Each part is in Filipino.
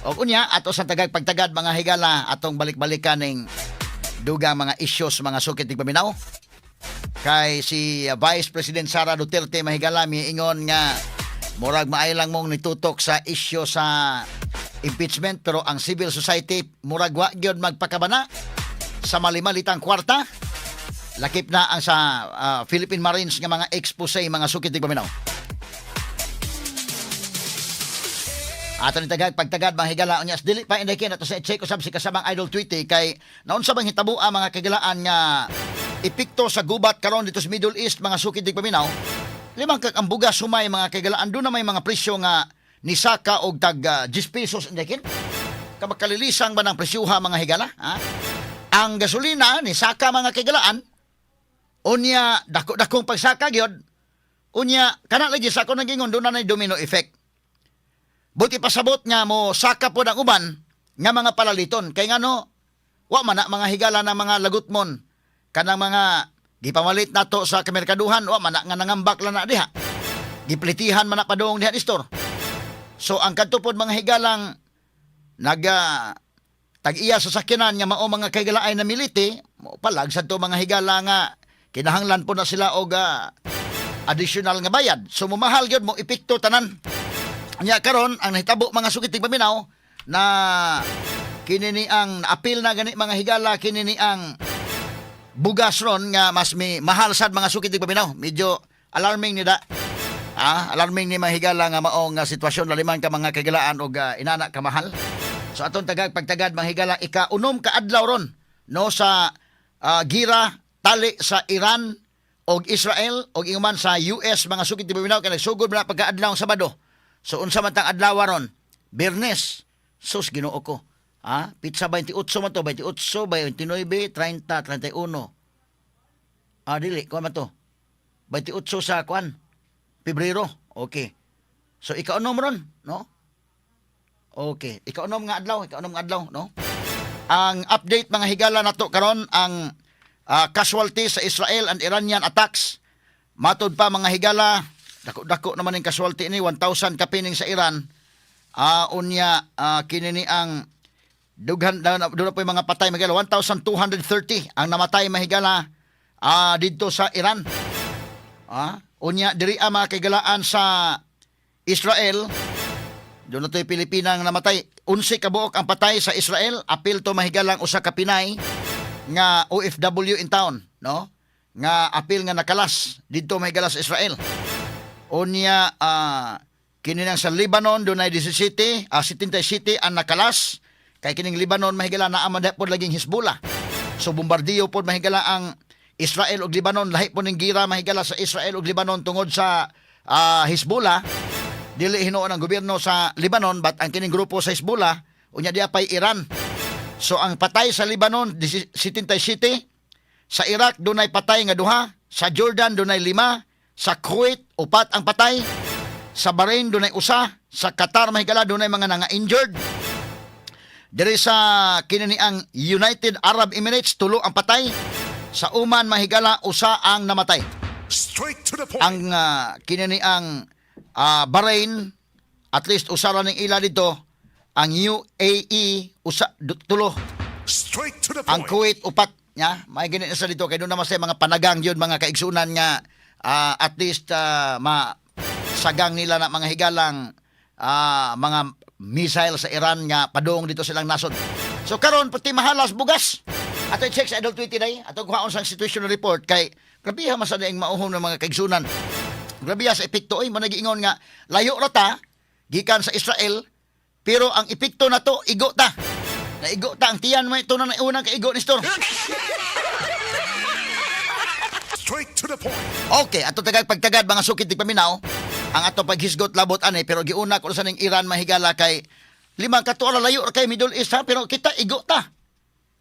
O kunya, ato sa tagag pagtagad mga higala, atong balik-balikan ng dugang mga issues, mga sukit ng paminaw. Kay si Vice President Sara Duterte mahigala, miingon nga, murag maaylang mong nitutok sa issue sa impeachment, pero ang civil society, murag wa gyud magpakabana sa mali-malitang kwarta. Lakip na ang sa Philippine Marines nga mga expose, mga sukit ng paminaw. Ato ni tagag pagtagad mga higala unya dili pa indikin ato sa check usab si kasabang Idol Tweety kay naunsa bang hitabo ang mga kagilaan nga epekto sa gubat karon dito sa Middle East, mga sukid dig paminaw. Limang kag ang bugas sumay mga kagilaan, do na may mga presyo nga ni saka og tag 10 pesos indikin. Kabakalilisang ba ng presyuha mga higala, ha? Ang gasolina ni saka mga kagilaan unya dako-dakong pagsaka gyud. Unya kana lagi sa ako nagingon do na nay domino effect. Buti pasabot nga mo saka po ng uban nga mga palaliton. Kay nga no, wa man na mga higala ng mga lagutmon. Kanang mga gipamalit na to sa kamerkaduhan, wa man na nga nangambak lang na diha. Giplitihan man na padong diha ni store. So ang katupod mga higalang tag-iya sa sakyanan nga mao mga kagalaay na militi, mo palag sa to mga higala nga kinahanglan po na sila og additional nga bayad. So mumahal gyud mo epekto tanan. Nya karon ang nahitabo mga sukit ng paminaw na kinini ang apil na gani mga higala, kinini ang bugas ron nga mas mahal sad mga sukit ng paminaw. Medyo alarming ni da. Alarming ni mga higala nga maong sitwasyon laliman ka mga kagalaan og inana ka mahal. So atong tagag pagtagad mga higala ika-unom ka adlaw ron no sa gira tali sa Iran og Israel og inguman sa US, mga sukit ng paminaw kay nagsugod na pagka-adlaw Sabado. So unsa man tang adlaw ron? Biyernes. Sus Ginoo ko. Pizza 28 man to, 28, 29, 30, 31. Dili ko man to. 28 sa kwan. Pebrero. Okay. So ika-unom ron, no? Okay. Ika-unom nga adlaw, no? Ang update mga higala nato karon ang casualty sa Israel and Iranian attacks. Matud pa mga higala, dako-dako naman yung casualty ni 1,000 kapining sa Iran. Unya kinini ang dughan doon na po yung mga patay mahigala 1,230 ang namatay mahigala dito sa Iran. Unya diri mga kagalaan sa Israel, doon na to yung Pilipinang namatay. 11 kabuok ang patay sa Israel. Apil to mahigalang usa ka Pinay nga OFW in town, no? Nga apil nga nakalas dito mahigala sa Israel. Unya kininang sa Lebanon dunay 17 city ang nakalas. Kay kining Lebanon mahigala na amada pod laging Hezbollah. So bombardiyo pod mahigala ang Israel ug Lebanon, lahi po ning gira mahigala sa Israel ug Lebanon tungod sa Hezbollah. Dili hinuon ang gobyerno sa Lebanon, but ang kining grupo sa Hezbollah unya diya pay Iran. So ang patay sa Lebanon 77, sa Iraq dunay patay nga duha, sa Jordan dunay 5, sa Kuwait upat ang patay, sa Bahrain dunay usa, sa Qatar mahigala dunay mga nga-injured. Diri sa kinini ang United Arab Emirates 3 ang patay, sa Oman mahigala usa ang namatay. Straight to the point. Ang kinini ang Bahrain at least usa ra ning ila dito, ang UAE usa 3, Straight to the point. ang Kuwait upat nya. May gini sa dito kay doon naman sa mga panagang yun, mga kaigsunan nga at least sagang nila na mga higalang mga missile sa Iran nga padung dito silang nasod. So karon pati mahalas bugas. Ato check sa Idol Tweety day, ato kuhaon sa situational report kay grabe ha masada ing mauhom ng mga kaigsunan. Grabe sa epekto mo nagiingon nga layo ra ta gikan sa Israel, pero ang epekto na to igo ta. Naigo ta ang tiyan mo ito na unang kaigo ni store. Straight to the point. Okay, ato tagag pagtagad mga sukit di paminaw. Ang ato paghisgot labot ani, pero giuna ko sa ning Iran mahigala kay 5 ka to layo kay Middle East, ha? Pero kita igo ta.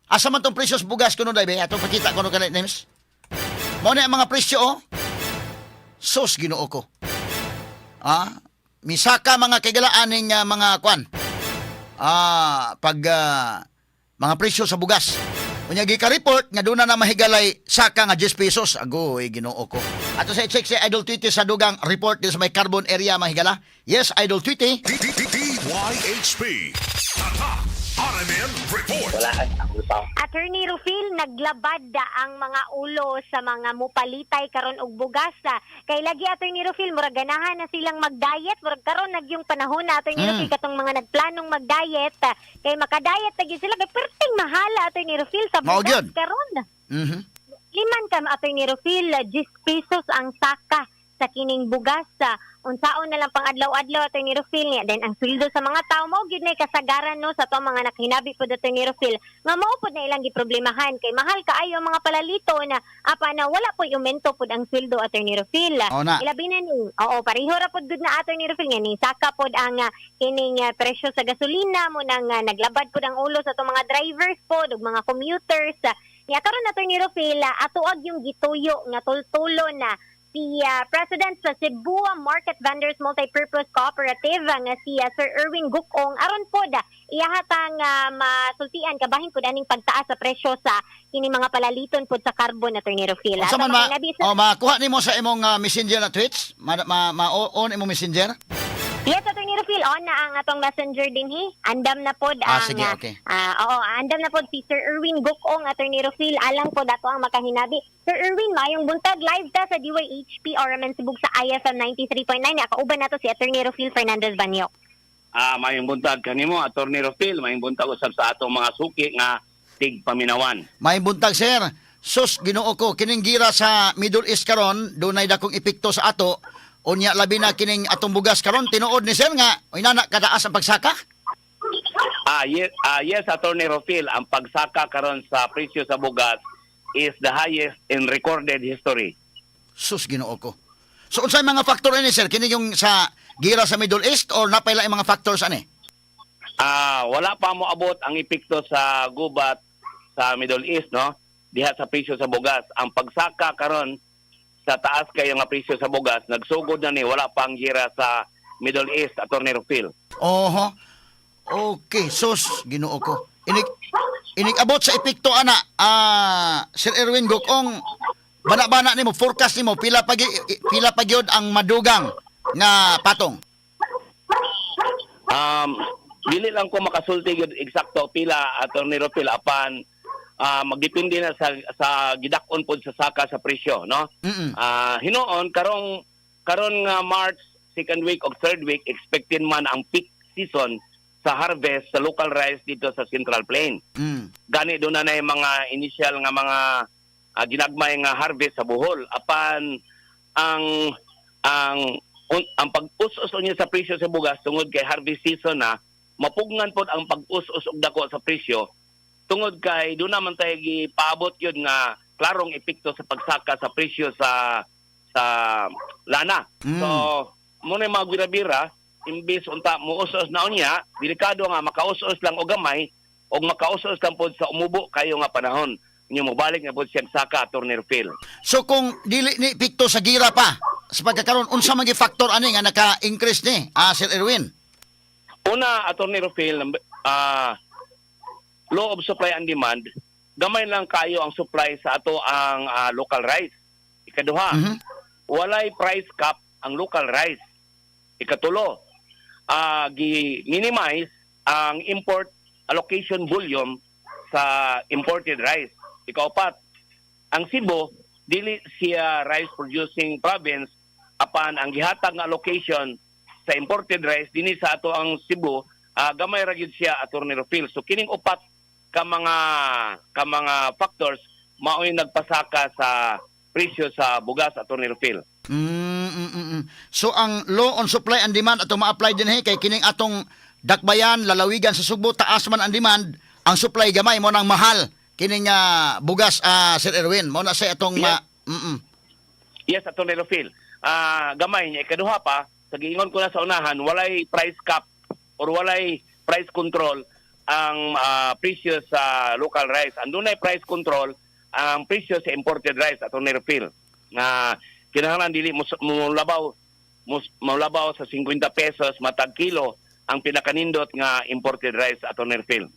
Asa man tong presyo sa bugas kuno dai be? Ato pakita kuno kanay names. Mao na ang mga presyo Sus Ginoo ko. Misaka mga kagalaan ning mga kwan. Mga presyo sa bugas. Unya gika-report nga doon na mahigalay saka nga 10 pesos. Agoy, Ginoo ko. Ato sa check si Idol Tweety sa dugang report din sa may carbon area mahigala. Yes, Idol Tweety. YHP. Tata. RMN Report. Wala ka sa ulpaw. Attorney Rufil, naglabad ang mga ulo sa mga mupalitay karon og bugas. Kay lagi Attorney Rufil, murag ganahan na silang mag-diet, murag karon nagyong panahon na Attorney Rufil katong mga nagplanong mag-diet. Kay makadiet na gyud sila kay perting mahal Attorney Rufil sa Mao bugas gyud. karon. Mhm. Liman kam Attorney Rufil, 10 pesos ang saka sa kining bugas. Unsaon na lang pang adlaw-adlaw Attorney Rufil niya. Then ang sweldo sa mga tao mao gyud nay kasagaran no sa to mga nakahinabi pod Attorney Rufil. Nga mao pod na ilang giproblemahan kay mahal kaayo ang mga palalito na apa na wala po aumento pod ang sweldo Attorney Rufil. Oo na. Ilabi na ni. Oo, pareho ra pod gud na Attorney Rufil nga ni saka pod ang kining presyo sa gasolina mo nang naglabad pod ang ulo sa to mga drivers pod ug mga commuters. Niya karon Attorney Rufil atuag yung gituyo nga tultulo na si President sa Cebu Market Vendors Multipurpose Cooperative nga si Sir Erwin Gukong aron pod iyahatang masultian kabahin pod aning pagtaas sa presyo sa kini mga palaliton pod sa carbon Attorney Rufil. Unsa man makuha nimo sa imong messenger na tweets? Ma-on imong messenger? Yes, Attorney Rufil, on na ang atong messenger dinhi. Andam na pod ang sige, okay. oo, andam na pod si Sir Erwin Gukong Attorney Rufil alang pod ato ang makahinabi. Sir Erwin, mayong buntag live ta sa DYHP RMN Cebu sa IFM 93.9. Nakauban nato si Attorney Rufil Fernandez Banyok. Mayong buntag kanimo Attorney Rufil, mayong buntag usab sa atong mga suki nga tig paminawan. May buntag sir. Sus Ginoo ko kining gira sa Middle East karon dunay dakong epekto sa ato. Unya labi na kining atong bugas karon tinuod ni sir nga inana kadaas ang pagsaka. Yes, Attorney Rufil, ang pagsaka karon sa presyo sa bugas is the highest in recorded history. Sus Ginoo ko. So unsay mga factor ini sir kini yung sa gira sa Middle East or napay lang mga factors ani? Wala pa mo abot ang epekto sa gubat sa Middle East, no? Diha sa presyo sa bugas. Ang pagsaka karon sa taas kayo nga presyo sa bugas, nagsugod na ni wala pang gira sa Middle East, Attorney Rufil. Oho. Okay, sus Ginoo ko. Inig abot sa epekto ana. Sir Erwin Gukong bana-bana nimo forecast nimo pila pa gyud ang madugang nga patong. Dili lang ko makasulti gyud eksakto pila Attorney Rufil apan magdepende na sa gidak-on pod sa saka sa presyo, no? Hinoon karon nga March second week o third week expected man ang peak season sa harvest sa local rice dito sa Central Plain. Gani do na nay mga initial nga mga ginagmay nga harvest sa Bohol apan ang pag-us-us niya sa presyo sa bugas tungod kay harvest season na mapugnan pod ang pag-us-us og dako sa presyo tungod kay doon naman tayo gipaabot yun nga klarong epekto sa pagsaka sa presyo sa lana. So, muna yung mga bira-bira, imbis unta muusos na unya, delikado nga makausos lang o gamay o makausos lang po sa umubo kayo nga panahon. Inyo mobalik nga po siyang saka, Attorney Rufil. So kung dili ni epekto sa gira pa sa pagkakaroon, unsa man gi factor ani nga naka-increase ni Sir Erwin? Una, Attorney Rufil, law of supply and demand, gamay lang kayo ang supply sa ato ang local rice. Ikaduha, walay price cap ang local rice. Ikatulo, gi-minimize ang import allocation volume sa imported rice. Ikaapat, ang Cebu, dili siya rice producing province apan ang gihatag nga allocation sa imported rice dinhi sa ato ang Cebu, gamay ra gyud siya Attorney Rufil. So kining upat ka mga factors mao'y nagpasaka sa presyo sa bugas Attorney Rufil. So ang law on supply and demand ato ma-apply din kay kining atong dakbayan lalawigan sa Subo taas man ang demand, ang supply gamay mo nang mahal kining bugas Sir Erwin mo na sa atong Yes, Attorney Rufil. Gamay niya ikaduha pa sa giingon ko na sa unahan, walay price cap or walay price control ang presyo sa local rice. Andunay price control ang presyo sa imported rice Attorney Rufil. Na kinahanglan dili mulabaw sa 50 pesos matag kilo ang pinakanindot nga imported rice Attorney Rufil.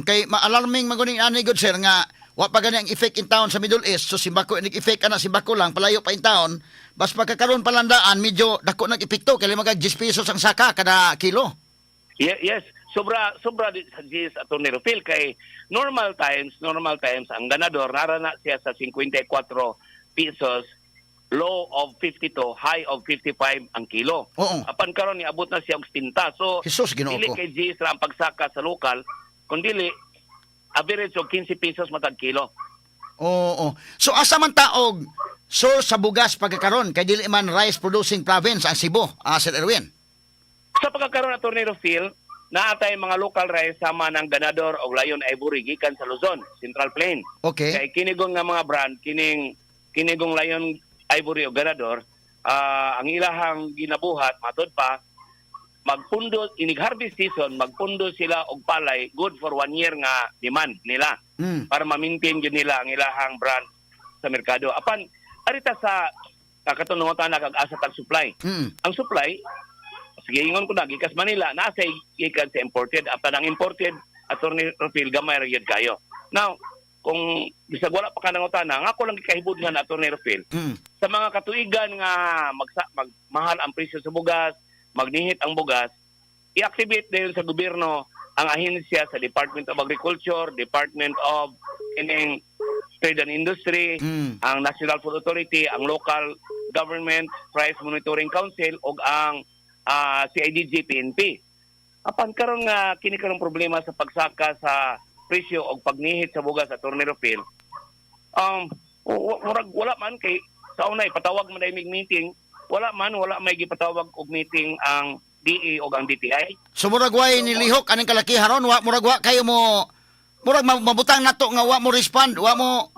Kay ma-alarming maguning ani good sir nga wa pa gani ang effect in town sa Middle East. So simbako nag-effect ana simbako lang palayo pa in town. Bas pagkakaroon palandaan medyo dako nag-epekto kay magag 10 pesos ang saka kada kilo. Yes, sobra Gis Atty. Rufil kay normal times ang ganador narana siya sa 54 pesos, low of 52, high of 55 ang kilo. Oo. Apan karon niabot na siya og 70. So Jesus, Ginoo dili ko. kay Gis ra ang pagsaka sa lokal, kundi average og 15 pesos matag kilo. Oo. So asa man taog source sa bugas pagkakaron kay dili man rice producing province ang Cebu, Sir Erwin. Sa pagkakaroon na tornado field, naatay mga local rice sama ng Ganador o Lion Ivory gikan sa Luzon, Central Plain. Okay. Kay kinigong nga mga brand, kinigong Lion Ivory o Ganador, ang ilahang ginabuhat, matod pa, magpundo, inig harvest season, magpundo sila og palay, good for 1 year nga demand nila. Para ma-maintain yun nila ang ilahang brand sa merkado. Apan, arita sa katunungotan na kag-asa tag supply. Ang supply, sige, ingon ko na, gikas Manila, nasa ikan sa imported. After ng imported, Atty. Rufil, gamay ra gyud kayo. Now, kung bisag wala pa ka nangutan na, ako lang gikahibud nga na Atty. Rufil, sa mga katuigan nga magmahal ang presyo sa bugas, magnihit ang bugas, i-activate din sa gobyerno ang ahensya sa Department of Agriculture, Department of Trade and Industry, ang National Food Authority, ang local government price monitoring council ug ang CIDG PNP. Apan karon nga kini karong problema sa pagsaka sa presyo og pagnihit sa bugas sa Atty. Rufil. Wala man kay sa unay patawag man dayong meeting, wala may gipatawag og meeting ang DA o ang DTI. So murag way nilihok aning kalakiharon, murag wa kayo mo murag mabutang nato nga wa mo respond, wa mo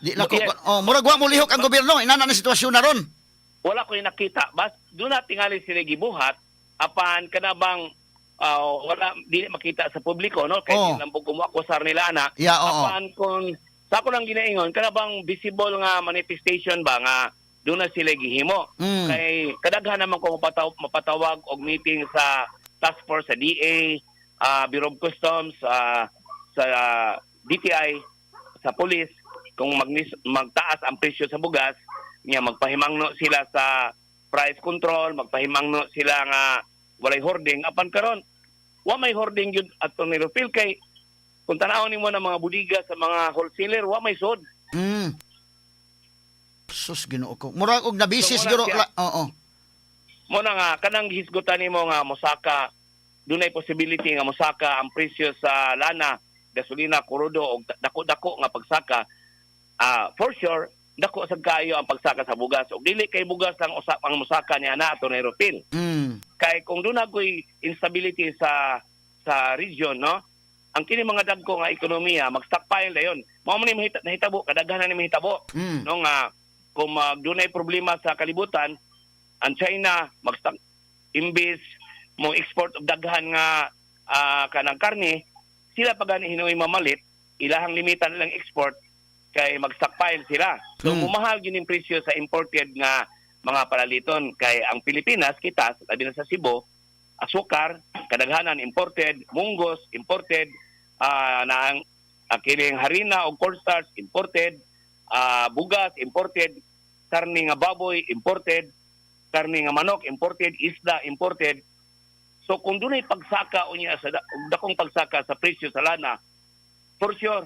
di nako. Murag wa mo lihok ang gobyerno, inana na sitwasyon na ron. Wala ko yung nakita. Bas, doon na tingali sila gibuhat, apan kanabang wala, di makita sa publiko, no? Kaya lang po kumuakusar nila na. Yeah, apan kung sa ako lang ginaingon, kanabang visible nga manifestation ba nga doon na sila gihimo. Kay kadaghan naman ko mapatawag og meeting sa task force sa DA, Bureau of Customs, sa DTI, sa police, kung magtaas ang presyo sa bugas, nga magpahimangno sila sa price control, magpahimangno sila nga walay hoarding. Apan karon, wa may hoarding yun at Atty. Rufil kay kung tanawon nimo ng mga budiga sa mga wholesaler, wa may sod. Sus, Ginoo ko. Murag og nabisi So, siguro. wala Oo. Mo na nga kanang hisgutan nimo nga mosaka, dunay possibility nga mosaka ang presyo sa lana, gasolina, krudo og dako-dako nga pagsaka. For sure, dako sad kayo ang pagsaka sa bugas. Og dili kay bugas lang usap ang mosaka niya na Atty. Rufil. Kay kung doon ako'y instability sa region, no? Ang kini mga dagko nga ekonomiya, mag-stockpile dayon. Mao man ni nahitabo, kadaghanan ni mahitabo. No nga kung dunay problema sa kalibutan, ang China mag-stock imbis mo export og daghan nga kanang karne, sila pagani hinuoy mamalit, ilahang limitan lang export kay mag-stockpile sila. So, mumahal yun yung presyo sa imported nga mga palaliton. Kay ang Pilipinas, kita, labi na sa Cebu, asukar, kadaghanan imported, munggos, imported, na ang kining harina o cornstarch, imported, bugas, imported, karne nga baboy, imported, karne nga manok, imported, isda, imported. So, kung doon ay pagsaka o niya, dakong pagsaka sa presyo sa lana, for sure,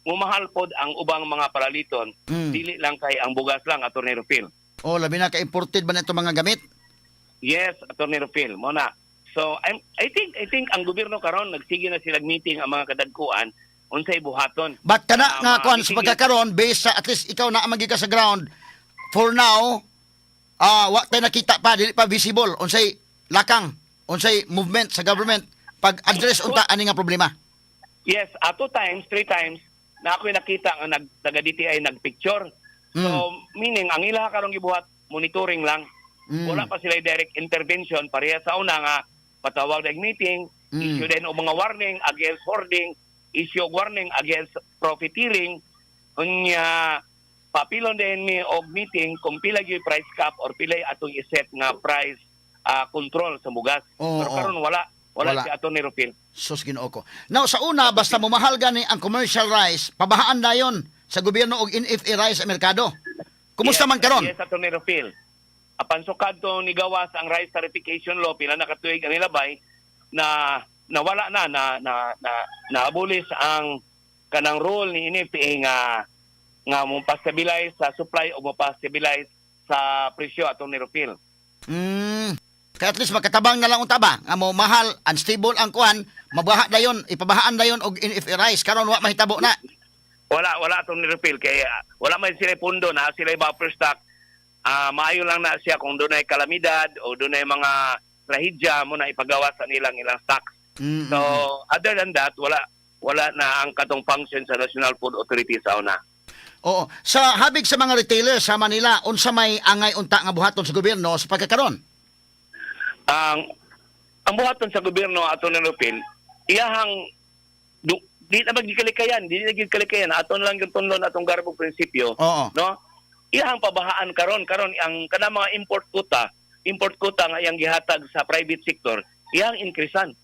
mumahal pod ang ubang mga palaliton, dili lang kay ang bugas lang, Atty. Rufil. Labi na ka-imported ba na itong mga gamit? Yes, Atty. Rufil, mo na. So, I think ang gobyerno karon nagsige na sila meeting ang mga kadagkuan unsay buhaton. But kana nga kuan sa pagkakaroon, based sa at least ikaw na magi ka sa ground, for now, wa tayo nakita pa, dili pa visible, unsay lakang, unsay movement sa government, pag-address unta ani nga problema. Yes, 2 times, 3 times, na ako'y nakita ang taga-DTI nagpicture. So, meaning, ang ila karong gibuhat, monitoring lang. Wala pa sila direct intervention. Pareha sa una nga, patawag na meeting, issue din o mga warning against hoarding, issue warning against profiteering, unya, papilon din mi og meeting kung pila yung price cap or pila atong iset nga price control sa bugas. Pero karon wala si Atty. Rufil. Sus, Ginoo ko. Now, sa una, basta mumahal gani ang commercial rice, pabahaan dayon sa gobyerno og NFA rice sa merkado. Kumusta man karon? Yes, Atty. Rufil. apan sukad to ni gawas ang rice tariffication law pila nakatuig ang nilabay na nawala na abolis ang kanang rule ni NFA nga mo pa-stabilize sa supply o mo pa-stabilize sa presyo atong nirupil. Kaya at least magkatabang na lang unta ba nga mo mahal, unstable ang kuan, mabaha dayon, ipabahaan dayon og NFA rice karon wa mahitabo na. Wala atong nirupil kay wala man sila pundo na sila buffer stock. Maayo lang na siya kung doon ay kalamidad o doon ay mga trahedya mo na ipagawa sa ilang stocks. So other than that, wala na ang katong function sa National Food Authority sa una. Oo. Sa habig sa mga retailer sa Manila, unsa may angay unta nga buhaton sa gobyerno sa pagkakaron? Ang buhaton sa gobyerno ato ni Rupil, iyahang di na maggikalikayan, ato na lang yung tunlon atong garbong prinsipyo, Oo. no? Iyahang pabahaan karon ang kana mga import quota nga iyang gihatag sa private sector, iyang increasean.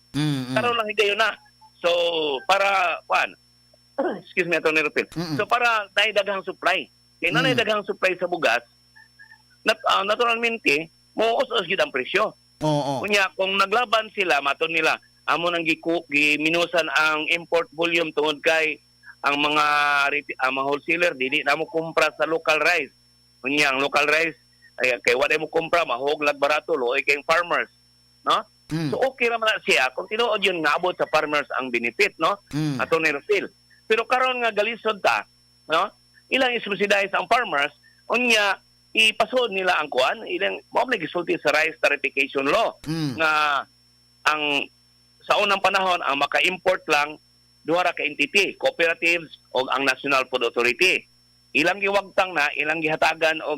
Karon lang higayon na. So para excuse me atong ni Rupil. So para daghang supply. Kaya na daghang supply sa bugas, naturalmente mo us gid ang presyo. Oo. Kunya kung naglaban sila maton nila amo nang giminusan ang import volume tungod kay ang mga wholesaler dili na mo kumpra sa local rice. Kunya ang local rice kay wala mo kumpra mahoglag barato loy kay farmers, no? So okay ra man na siya kung tinuod yun nga abot sa farmers ang benefit, no? Ato ni Rufil. Pero karon nga galisod ta, no? Ilang i-subsidize ang farmers unya ipasod nila ang kuan ilang mao na gisulti sa rice tariffication law nga ang sa unang panahon ang maka-import lang duha ra ka entity, cooperatives o ang National Food Authority. Ilang giwagtang na, ilang gihatagan o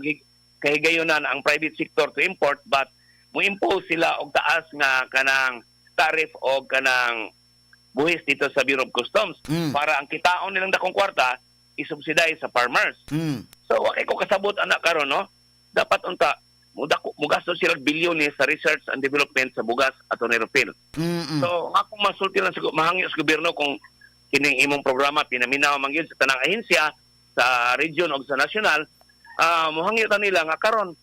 kahigayonan ang private sector to import but mo impose sila og taas nga kanang tariff o kanang buhis dito sa Bureau of Customs para ang kitaon nilang dakong kwarta i-subsidize sa farmers. So, wakay ko kasabot anak karon, no? Dapat unta mugasto sila bilyones sa research and development sa bugas ato ni Rufil. So, ako masulti lang mahangyo sa gobyerno kung kining imong programa pinaminaw man gyud sa tanang ahensya sa region o sa national, mohangyo ta nila nga karon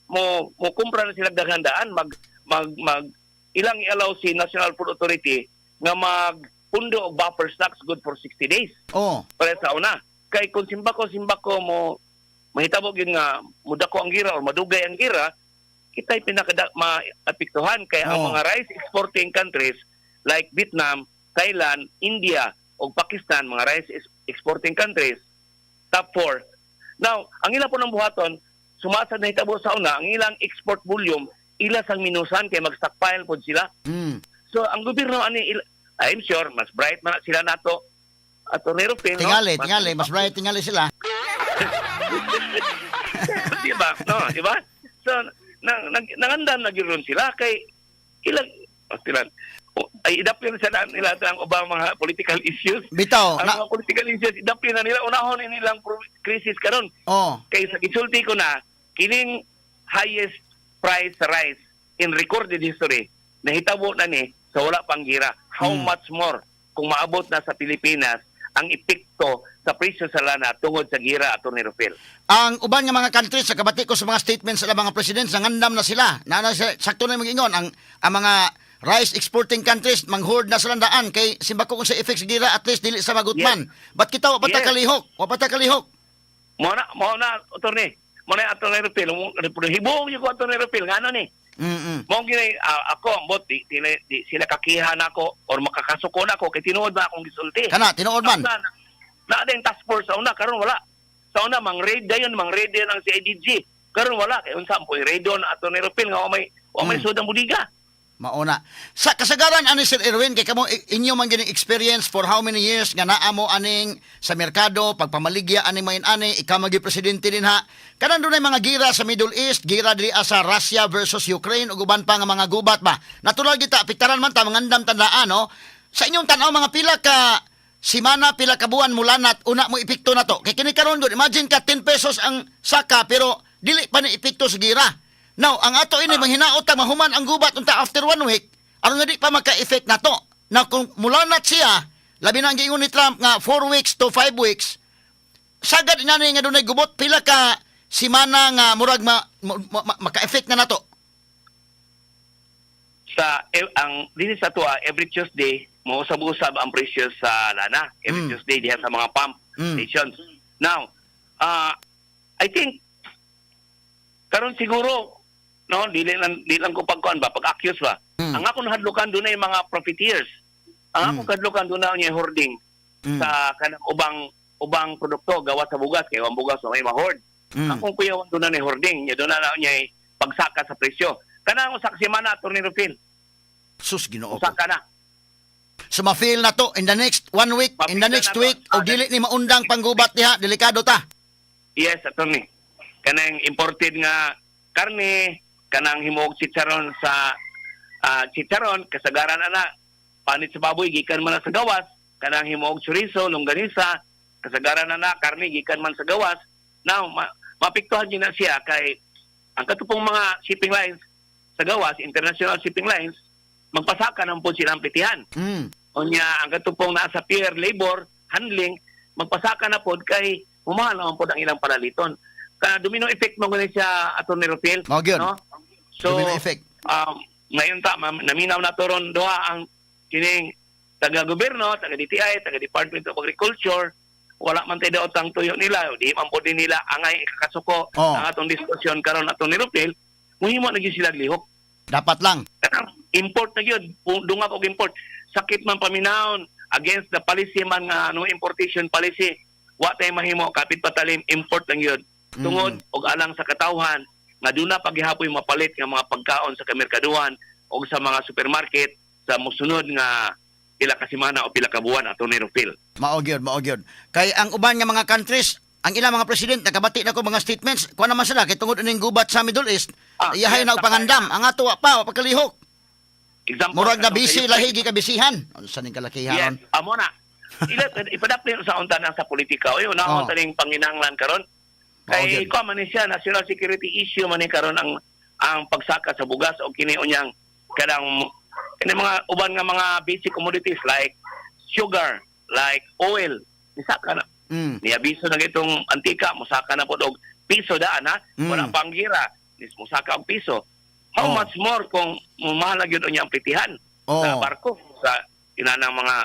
mo kumpra na sila daghandaan mag ilang i-allow si National Food Authority nga magpundo og buffer stocks good for 60 days. Para sa una. Kay kung simbako mo mahitabo gyud nga mudako ang gira o madugay ang gira, kita'y maapektuhan kay ang mga rice exporting countries like Vietnam, Thailand, India o Pakistan, mga rice exporting countries, top 4. Now, ang ila po ng buhaton, sumasad na hitabo sa una, ang ilang export volume, ila sang minusan kay mag-stockpile po sila. So, ang gobyerno, I'm sure, mas bright man sila nato at Tornero Pin, tingali, mas bright tingali sila. Diba? No, diba? So, nangandam na gyud sila kay ilang ay idapin sa nila ang ubang mga political issues. Bitaw, ang mga political issues idapin na nila unahon nilang crisis karon. Kay sa gisulti ko na kining highest price rice in recorded history nahitabo na ni sa wala pang gira. How much more kung maabot na sa Pilipinas ang epekto sa presyo sa lana tungod sa gira ato ni Rufil. Ang uban nga mga countries sa kabati ko sa mga statements sa mga presidents nangandam na sila. Sakto na mag-ingon ang mga rice exporting countries manghoard na sa landaan kay simbako kung sa effects gira at least dili sa magutman. But kita wa pata kalihok. Mo na attorney. Mo na ato ni Rufil. Hibong yung ato ni Rufil ngano ni. Mo gini ako ambot di sila kakihan ako or makakasuko na ako kay tinuod ba akong gisulti. Kana tinuod man. Na din task force sa una karon wala. Sa una mang raid ang CIDG. Karon wala kay unsa po raid on ato ni Rufil nga wa may sudang budiga. Mauna. Sa kasagaran ani Sir Erwin kay kamo inyo man gining experience for how many years nga naa mo aning sa merkado pagpamaligya ani main ani ikaw magi presidente din ha. Kanan dunay mga gira sa Middle East, gira diri sa Russia versus Ukraine ug uban pa nga mga gubat ba. Natural kita apektaran man ta mangandam tandaan no. Sa inyong tan-aw mga pila ka simana pila ka buwan mula nat una mo epekto na to. Kay kini karon gud imagine ka 10 pesos ang saka pero dili pa ni epekto sa gira. Now, ang ato ini manghinaot ta mahuman ang gubat unta after 1 week, aron nga di pa magka-effect nato. Now, kung mula na siya, labi na ang giingon ni Trump nga 4 weeks to 5 weeks, sagad na nga dunay gubot pila ka simana nga murag maka-effect na nato? Ang din sa tuwa, every Tuesday mausab-usab ang presyo sa lana. Every Tuesday diha sa mga pump stations. Now, I think karon siguro no dili lang ko pagkuan ba pag-accuse ba. Ang ako nahadlukan dunay mga profiteers. Ang ako kadlukan dunay hoarding sa kanang ubang produkto gawa sa bugas kay ang bugas may mahord. Akong kuyawan dunay hoarding, nya dunay na niya pagsaka sa presyo. Kanang usa ka semana Atty. Rufil. Sus Ginoo ko. Usa ka na. So ma-feel na to in the next 1 week, in the Ma-feel next na to. week, o dili ni maundang panggubat diha, delikado ta. Yes, attorney. Kanang imported nga karne, kanang himuog chicharon sa chicharon, kasagaran ana, panit sa baboy, gikan man na sa gawas, kanang himuog chorizo, longganisa, kasagaran ana, karne, gikan man sa gawas. Now, mapiktuhan din na siya kay ang katupong mga shipping lines sa gawas, international shipping lines, magpasaka ng po silang pitihan. Unya, ang katupong nasa pier labor, handling, magpasaka na po kay humahal naman po ang ilang paraliton. Kaya domino effect mo ganun siya, Atty. Rufil. Mao gyud. No? So, Domino effect. Ngayon naminaw na toron doha ang kining taga-gobyerno, taga-DTI, taga-Department of Agriculture, wala man tayo daot ang tuyo nila, di man po din nila angay ikakasuko ang atong diskusyon karon Atty. Rufil, muhimo na gyud sila lihok. Dapat lang. Import na gyud, dungag og import. Sakit man paminahon against the policy man nga no importation policy. Wa tay mahimo kapit patalim import lang gyud. Tungod og alang sa katawhan nga duna paghihapoy mapalit nga mga pagkaon sa kamerkaduhan o sa mga supermarket sa mosunod nga pila ka semana o pila ka buwan Atty. Rufil. Mao gyud. Kay ang uban nga mga countries, ang ilang mga president nakabati na ko mga statements, kuha naman sila kay tungod ining gubat sa Middle East, iyahay na og pangandam, ang ato wa pa pagkalihok. Example, Murag na kanang busy sa lahi gi kabisihan. Unsa ning Yes, kalakihan? amo na. Ipadapli sa unta na sa politika. Oy, unahon taning panginahanglan karon. Kay ko man ni siya national security issue man ni karon ang pagsaka sa bugas o kini unyang kanang mga uban nga mga basic commodities like sugar, like oil. Nisaka na. Niabiso na itong antika, musaka na po og piso daan ha. Wala panggira, musaka og piso. How much more kung mahalag yun niya ang pitihan sa barko, sa inanang mga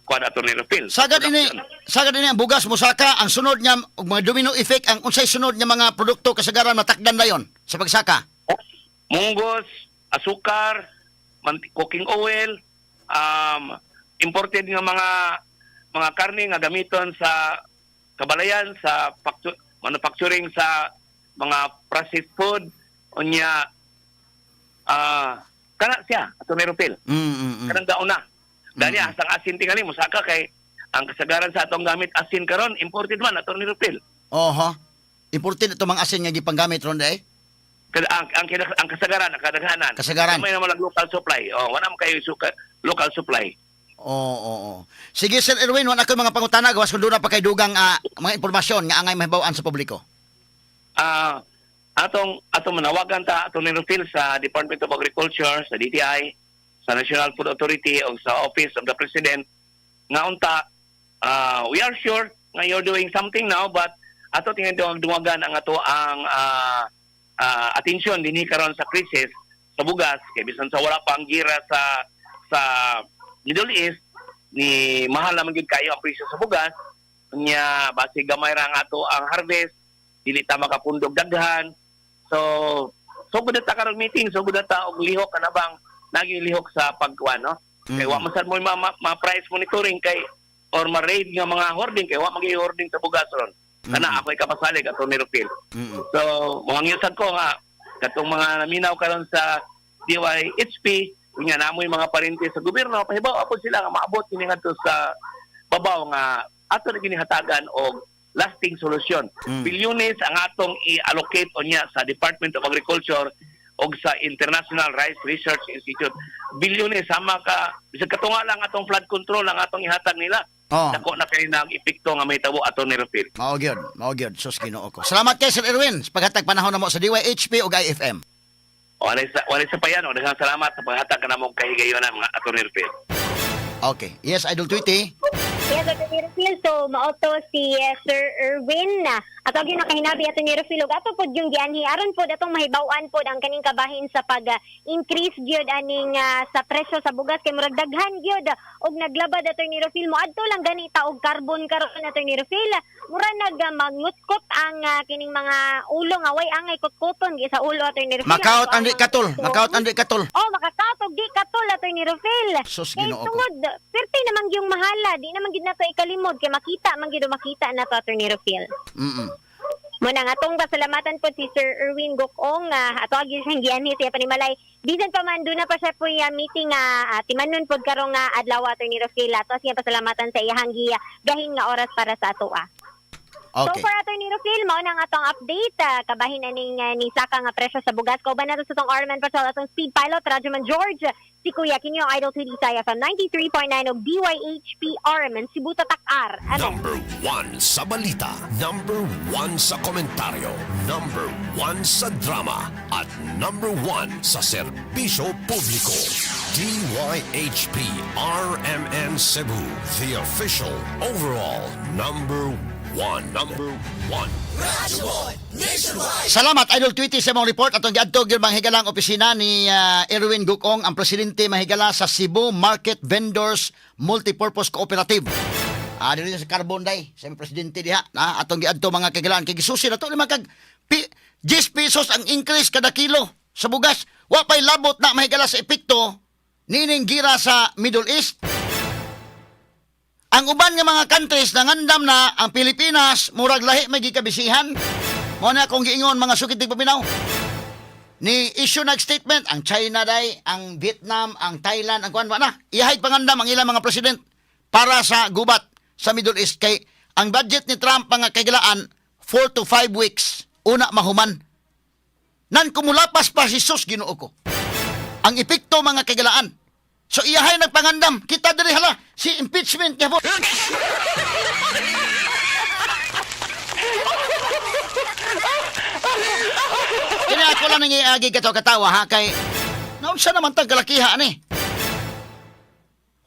kuwan Atty. Rufil. Sagad ini ang bugas musaka, ang sunod niya og mga domino effect, ang unsay sunod niya mga produkto kasagaran matakdan dayon sa pagsaka. Munggos, asukar, cooking oil, imported nga mga karne nga gamiton sa kabalayan, sa manufacturing sa mga processed food, unya kana siya Atty. Rufil. Kanang daon na. Dali asang asin tingali musaka kay ang kasagaran sa atong gamit asin karon imported man Atty. Rufil. Oho. Imported ito mga asin nga gipanggamit ron day. Ang kasagaran, ang kadaghanan. Kasagaran. May naman local supply. Wala man kayo local supply. Oo. Sige Sir Erwin, wala ko mga pangutana gawas kun doon na pa kay dugang mga impormasyon nga angay mahibaw-an sa publiko. Atong manawagan ta Atty. Rufil sa Department of Agriculture, sa DTI, sa National Food Authority o sa Office of the President nga unta we are sure nga you're doing something now but ato tingin dungagan ang ato ang atensyon dinhi karon sa krisis sa bugas kay bisan sa wala pang gira sa Middle East ni mahal naman gyud kayo ang presyo sa bugas nya base gamay ra nga ato ang harvest dili ta makapundog daghan so gud ta karon meeting so gud ta og lihok kanabang nagilihok sa pagkuan no kay wa man sad mo ma-price monitoring kay or ma-raid nga mga hoarding kay wa magi-hoarding sa bugas ron kana ako'y kapasalig Atty. Rufil. So mga ngiyusad ko nga katong mga naminaw karon sa DYHP unya namoy mga parente sa gobyerno pahibaw apo sila nga maabot kini ngadto sa babaw nga ato na ginihatagan og lasting solusyon. Bilyones ang atong i-allocate unya sa Department of Agriculture o sa International Rice Research Institute. Bilyones sama ka bisag katunga lang atong flood control ang atong ihatag nila. Dako na kay nag-epekto nga may tabo Atty. Rufil. Mao gyud. Sus Ginoo ko. Salamat kay Sir Erwin sa paghatag panahon namo sa DYHP ug IFM. Wala sa payan o daghang salamat sa paghatag kanamong kahigayonan mga Atty. Rufil. Okay. Yes, Idol Tweety. Yes, Atty. Rufil. So, mauto si Sir Erwin na ato gyud nakahinabi Atty. Rufil ug ato pod yung gianhi aron pod atong mahibaw-an pod ang kaning kabahin sa pag-increase gyud aning sa presyo sa bugas kay murag daghan gyud og naglabad Atty. Rufil mo adto lang ganita og carbon karon Atty. Rufil. Mura mangutkot ang kining mga ulo nga way angay kutkuton gi sa ulo Atty. Rufil. Makaot ang di katol. Makaot ang di katol. Oh, makakatog di katol Atty. Rufil. Sus, Kay Ginoo ko. tungod, perti naman yung mahala, di naman gid nato ikalimod kay makita man gid makita nato Atty. Rufil. Mm-mm. Muna nga atong pasalamatan po si Sir Erwin Gokong ato agi siyang gianhi siya panimalay bisan pa man doon na pa siya po yung meeting timanon pod karong adlaw Atty. Rufil ato siya pasalamatan sa iyang gahin nga oras para sa ato So Okay. for Atty. Rufil, mao na nga atong update kabahin na ni Saka nga presyo sa bugas. Kauban nato sa tong Arman Patrol atong speed pilot Radyoman George, si Kuya Kinyo Idol 2D Saya from 93.9 og DYHP Arman Cebu Tatak-Ar. Ano? Number 1 sa balita. Number 1 sa komentaryo. Number 1 sa drama. At number 1 sa serbisyo publiko. DYHP RMN Cebu. The official overall number 1. Number 1. Salamat Idol Tweety sa mong report atong giadto gyud manghigalang opisina ni Erwin Gukong ang presidente mahigala sa Cebu Market Vendors Multipurpose Cooperative. Dili sa carbon day sa presidente diha na atong giadto mga kagalaan kay gisusi na to lima kag 10 pesos ang increase kada kilo sa bugas. Wa pay labot na mahigala sa epekto nining gira sa Middle East. Ang uban nga mga countries nangandam na ang Pilipinas murag lahi may gikabisihan. Mo na kung giingon mga sukitig paminaw. Ni issue nag statement ang China day, ang Vietnam, ang Thailand, ang kuan na. Iyahay pangandam ang ilang mga president para sa gubat sa Middle East kay ang budget ni Trump nga kagalaan 4 to 5 weeks una mahuman. Nan kumulapas pa si sus Ginoo ko. Ang epekto mga kagalaan. So iyahay nagpangandam. Kita diri hala si impeachment kaya po. Kini ako lang nangyayagi katawa ha kay naunsa naman tag kalakiha ni.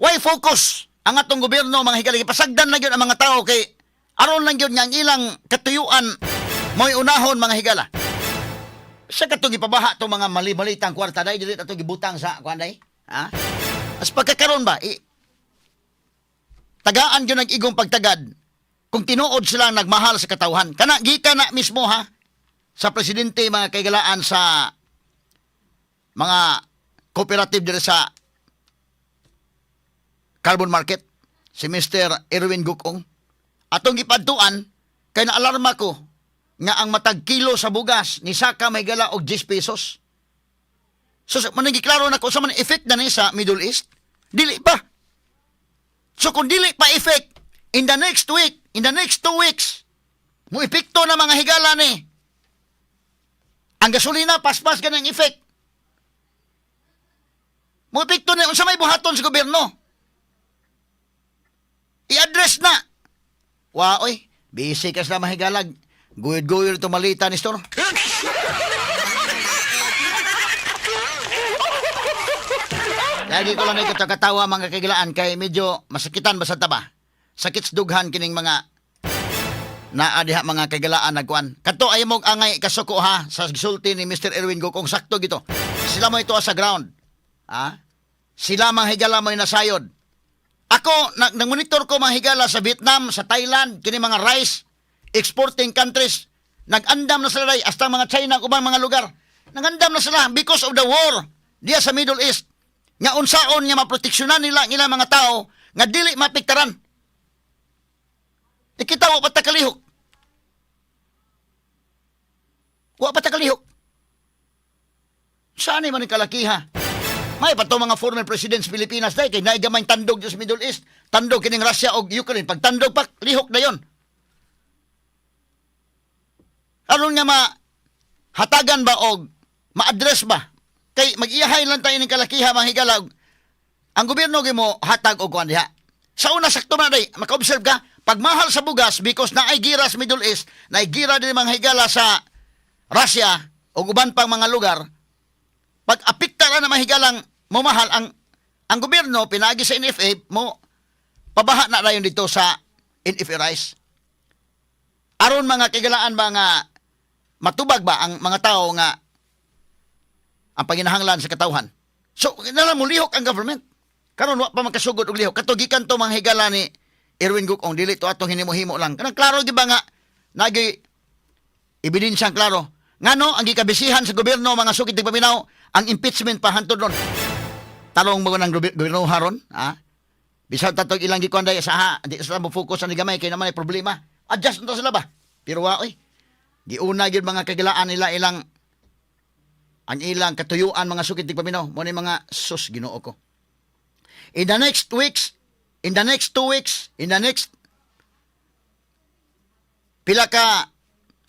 Why focus ang atong gobyerno mga higalig pasagdan lang yun ang mga tao kay aron lang yun nga ang ilang katuyuan mo'y unahon mga higala. Sa katong ipabaha to mga mali-malitang kwarta day dili ato gibutang sa kuan day. Ha? As pagkakaroon ba, tagaan yun ang igong pagtagad kung tinuod sila nagmahal sa katawhan. Kana, gika na mismo ha, sa presidente mga kaigalaan sa mga cooperative dito sa carbon market, si Mr. Erwin Gukong. Atong ipadtuan, kay naalarma ko nga ang matag kilo sa bugas ni Saka may gala og 10 pesos. So, manangiklaro na ko sa man effect na ni sa Middle East. Dili pa. So, kung dili pa effect, in the next week, in the next 2 weeks, mo epekto na mga higala ni. Ang gasolina, paspas ka ng effect. Mo epekto na, unsa may buhaton sa gobyerno. I-address na. Oy, busy ka sa mahigalag. Guyod-guyod ito malita ni Store. Lagi ko lang katawa mga kagilaan kay medyo masakitan basta taba. Sakit dughan kining mga naadiha mga kagilaan nagkuan. Kato ay mong angay kasuko ha sa gisulti ni Mr. Erwin Gukong sakto gito. Sila mo ito sa ground. Ha? Sila mga higala mo nasayod. Ako nag-monitor ko mga higala sa Vietnam, sa Thailand, kini mga rice exporting countries. Nag-andam na sila hasta mga China ubang mga lugar. Nag-andam na sila because of the war diya sa Middle East. Nga unsaon nga maproteksyonan nila ang ilang mga tao nga dili mapiktaran. Ikita wa patakalihok. Wa patakalihok. Saan man ang kalakiha? May pa to mga former presidents Pilipinas day kay naigamay tandog sa Middle East, tandog kining Russia og Ukraine, pag tandog pa lihok na yon. Aron nga hatagan ba og ma-address ba? Kay mag-iyahay lang tayo ng kalakiha mga higala. Ang gobyerno mo hatag og kuan diha. Sa una sakto na day, maka-observe ka, pagmahal sa bugas because naay gira sa Middle East, naay gira din mga higala sa Russia o uban pang mga lugar. Pag apikta na mahigalang mamahal ang gobyerno pinagi sa NFA mo pabaha na dayon dito sa NFA Rice. Aron mga kagalaan ba nga matubag ba ang mga tao nga ang panginahanglan sa katawhan. So, nalang mo lihok ang government. Karon wa pa magkasugod og lihok. Katugikan to mga higala ni Erwin Gukong, dili to atong hinimo-himo lang. Kanang klaro di ba nga nagi ebidensyang klaro. Ngano ang gikabisihan sa gobyerno mga sukid tigpaminaw ang impeachment pa hantod ron. Talong mo ng gobyerno haron, ha? Bisan tatog ilang gikuan day sa ha, di sa mo focus ang gamay kay naman ay problema. Adjust na sila ba? Pero wa oy. Giuna gyud mga kagilaan nila ilang ang ilang katuyuan mga sukid tigpaminaw mo ni mga sus Ginoo ko. In the next 2 weeks, in the next pila ka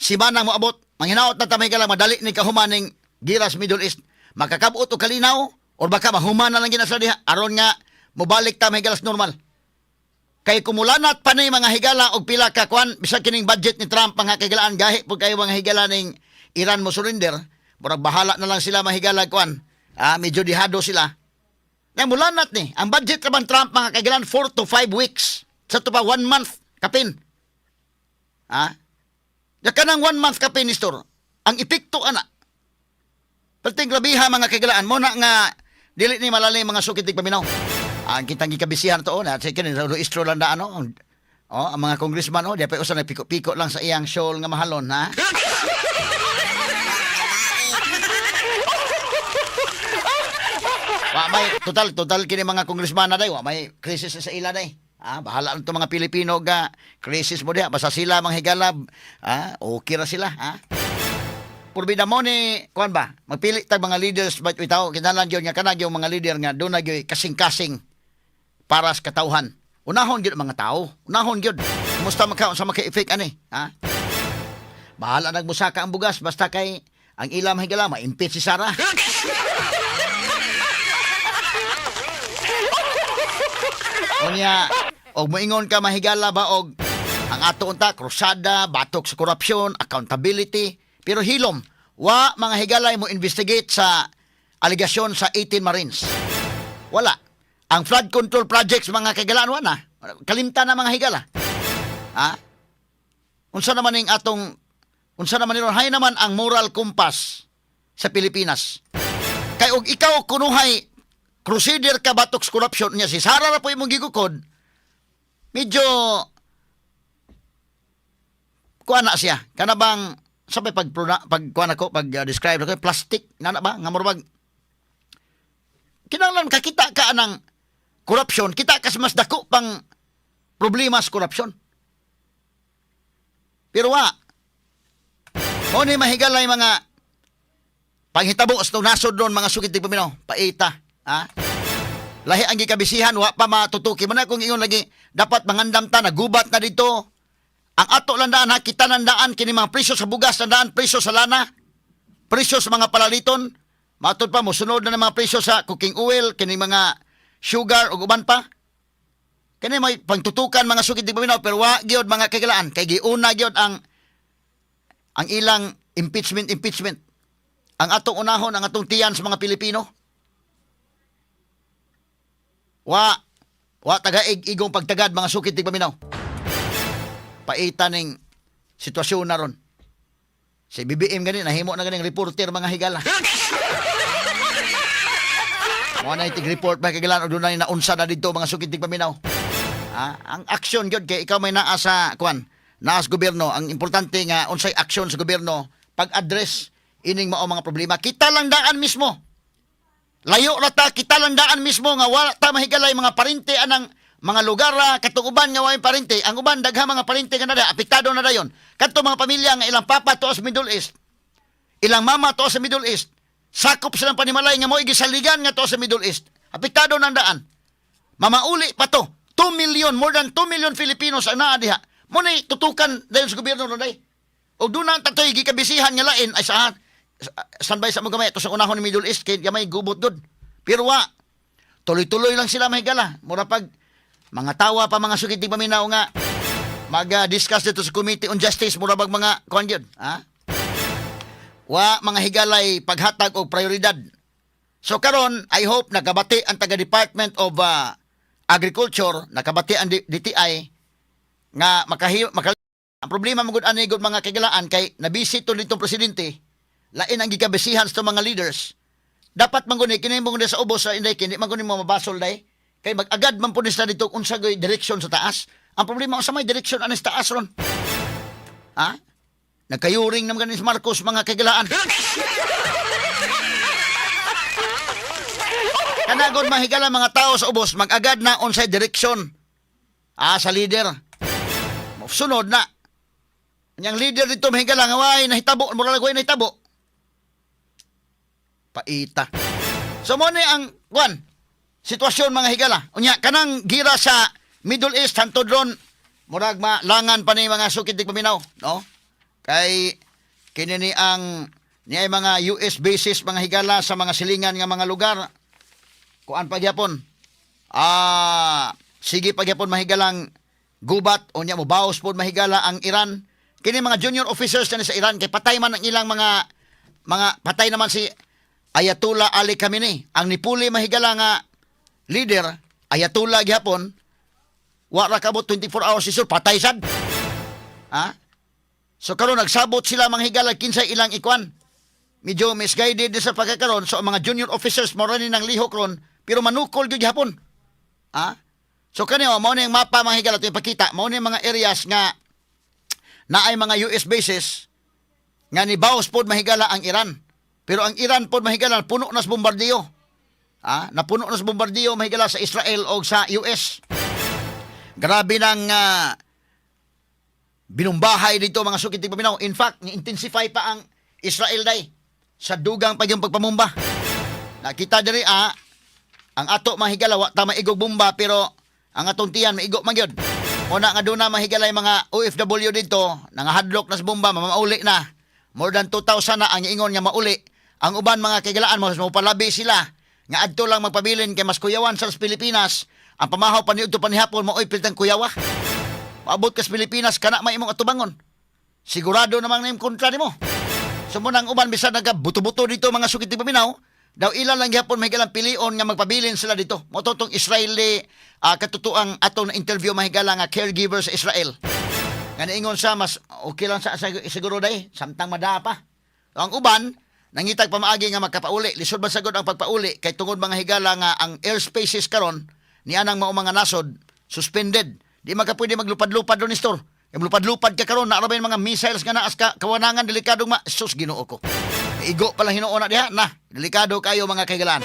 simana mo abot, manghinaot na tamay ka lang madali ni kahumaning giras Middle East, makakabot o kalinaw or baka mahuman na lang ginasa diha aron nga mobalik ta may galas normal. Kay kumulanat pa ni mga higala og pila ka kwan bisag kining budget ni Trump mga kagilaan gahi pud kayo mga higala ning Iran mo surrender. Murag bahala na lang sila mahigala kwan. Medyo dihado sila. Nga mulanat ni, ang budget naman Trump mga kagilan 4 to 5 weeks. Sa to pa 1 month kapin. Ya kanang 1 month kapin istor. Ang epekto ana. Perting labiha mga kagilaan mo na nga dili ni malalim mga sukit paminaw. Ang kitang gikabisihan to na sa kini istro lang da ano. Ang mga congressman di pa usa na piko-piko lang sa iyang shawl nga mahalon ha. Wa may total kini mga congressman na day, wa may krisis sa ila day. Bahala lang mga Pilipino ga krisis mo diha basta sila mga higalab. Okay ra sila, Purbida mo ni kuan ba? Magpili tag mga leaders ba itaw kinahanglan gyud nga kanang yung mga leader nga do na gyud kasing-kasing para sa katawhan. Unahon gyud mga tao. Unahon gyud. Musta makaon sa maka-effect ani, Bahala nagmusaka ang bugas basta kay ang ila mga higala ma-impeach si Sara. Unya, og moingon ka mahigala ba og ang ato unta krusada, batok sa korupsyon, accountability, pero hilom, wa mga higalay mo investigate sa aligasyon sa 18 Marines. Wala. Ang flood control projects mga kagalaan na. Kalimta na mga higala. Unsa naman niron hay naman ang moral compass sa Pilipinas. Kay og ikaw kunuhay crusader ka batok sa corruption niya si Sara na po imong gigukod, medyo kuana siya. Kana bang sabay pag describe ko plastic na ba nga murag kinahanglan kakita ka anang corruption, kita kas mas dako pang problema sa corruption. Pero mo ni mahigalay mga panghitabo sa nasod doon mga sukit tigpaminaw, paita. Lahi ang gikabisihan, wa pa matutuki. Mana kung ingon lagi, dapat mangandam ta, nagubat na dito. Ang ato landaan, kita landaan, kini mga presyo sa bugas, landaan, presyo sa lana, presyo sa mga palaliton, matod pa, musunod na ng mga presyo sa cooking oil, kini mga sugar, o uban pa. Kini may pangtutukan mga sukit di paminaw, pero wa gyud mga kagilaan, kay giuna gyud ang ilang impeachment. Ang atong unahon, ang atong tiyan sa mga Pilipino. Wa taga-igong pagtagad mga sukit di paminaw. Paita ning sitwasyon na ron. Si BBM gani nahimo na ganing reporter mga higala. Mo na itig report ba kagalan og dunay naunsa na didto mga sukit di paminaw. Ang action gyud kay ikaw may naa sa naas gobyerno, ang importante nga unsay action sa gobyerno pag-address ining mao mga problema. Kita lang daan mismo. Layo na ta, kita lang daan mismo nga wala ta mahigalay mga parente anang mga lugar katong uban nga way parente. Ang uban dagha mga parente nga na apektado na dayon. Kadto mga pamilya nga ilang papa to sa Middle East. Ilang mama to sa Middle East. Sakop silang panimalay nga mo gisaligan nga to sa Middle East. Apektado nang daan. Mamauli pa to. 2 million, more than 2 million Filipinos ang naa diha. Mo ni tutukan dayon sa gobyerno ron day. Og dunang tatoy gikabisihan nga lain ay saan standby sa mga gamay to sa unahon ni Middle East kay gamay gubot gud. Pero tuloy-tuloy lang sila mahigala. Mura pag mga tawa pa mga sukit di paminaw nga mag-discuss dito sa Committee on Justice mura bag mga kuan gyud, mga higalay paghatag og prioridad. So karon I hope nagabati ang taga Department of Agriculture nakabati ang DTI nga ang problema magud ani gud mga kagalaan kay nabisito nitong presidente lain ang gikabisihan sa mga leaders. Dapat manguni kini mo sa ubos sa inday kini manguni mo mabasol day kay mag-agad man punis na dito unsa goy direksyon sa taas. Ang problema sa may direksyon anis taas ron. Ha? Nagkayuring naman ni Marcos mga kagalaan. Kanagon mahigala mga tao sa ubos mag-agad na unsay direksyon. Sa leader. Sunod na. Yang leader dito mahigala nga way nahitabo, mura lang way nahitabo. Paita. So mo ni ang sitwasyon mga higala. Unya kanang gira sa Middle East hantud ron murag malangan pa ni mga sukid dig paminaw, no? Kay kini ni ang niay mga US bases mga higala sa mga silingan nga mga lugar. Kuan pagyapon. Sige pagyapon mahigalang gubat o niya mo baos pod mahigala ang Iran. Kini mga junior officers na sa Iran kay patay man ang ilang mga patay naman si Ayatollah Ali Khamenei. Ang nipuli mahigala nga leader Ayatollah gyapon wa ra kabot 24 hours isur patay sad. So karon nagsabot sila mga higala kinsay ilang ikwan. Medyo misguided sa pagkakaroon so mga junior officers mo rin ng lihok ron pero manukol gyud hapon. So kaniyo mao ning mapa mga higala to ipakita mao ning mga areas nga naay mga US bases nga ni baos pod mahigala ang Iran. Pero ang Iran pod mahigala puno na sa bombardiyo. Napuno na sa bombardiyo mahigala sa Israel o sa US. Grabe nang binumbahay dito mga sukit paminaw. In fact, ni-intensify pa ang Israel day sa dugang pa yung pagpamumba. Nakita diri ang ato mahigala wa ta maigog bomba pero ang atong tiyan maigo man gyud. Una nga doon na mahigalay mga OFW dito, nangahadlok na sa bomba, mamauli na. More than 2,000 na ang ingon nga mauli. Ang uban mga kagalaan mo palabi sila nga adto lang magpabilin kay mas kuyawan sa Pilipinas. Ang pamahaw pa niudto pa ni hapon maoy piltang kuyawa. Maabot ka sa Pilipinas kana may imong atubangon. Sigurado namang na kontra nimo. Sumunang uban bisan nagabuto-buto dito mga sukit ti paminaw. Daw ilan lang gyapon mahigalang pilion nga magpabilin sila dito. Mo totong Israeli katutuang atong interview mahigala nga caregiver sa Israel. Nga niingon sa mas okay lang sa siguro day samtang madapa. So, ang uban nangitag pamaagi nga magkapauli. Lisod ba sagod ang pagpauli kay tungod mga higala nga ang airspaces karon ni anang mao mga nasod suspended. Di magkapwede maglupad-lupad ron ni store. Yung lupad-lupad ka karon na arabay mga missiles nga naas ka kawanangan delikadong sus Ginoo ko. Igo pala hinuon na diha na delikado kayo mga kaigalan.